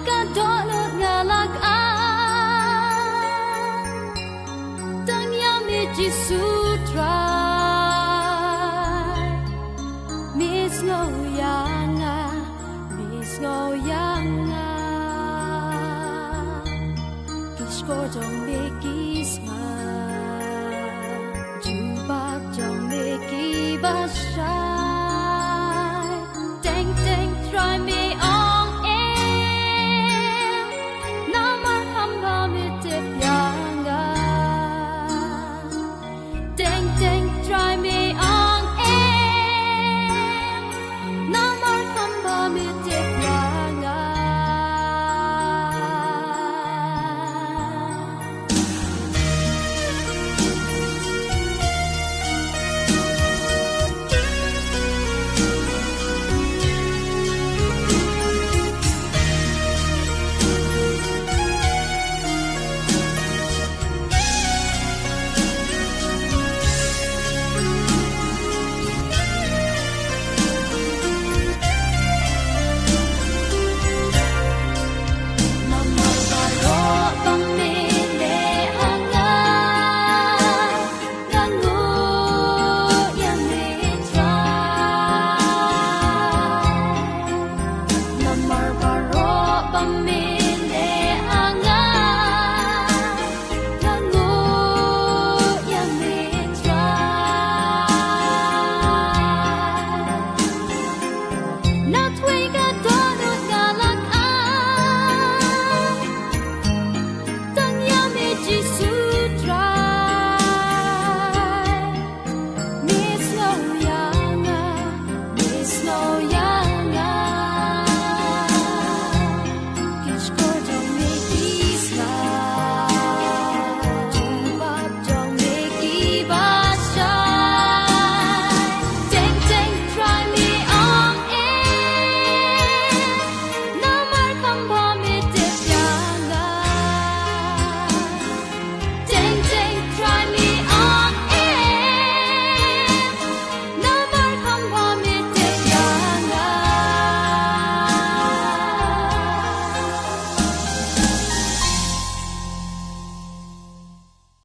ka dolot nga tang ya mi jisu try mis ngo yanga kisko jong me kisma jubak jong me ki basai dang dang try me on em namar hamba me tip yanga dang dang try me on em namar hamba me tip yanga Not wake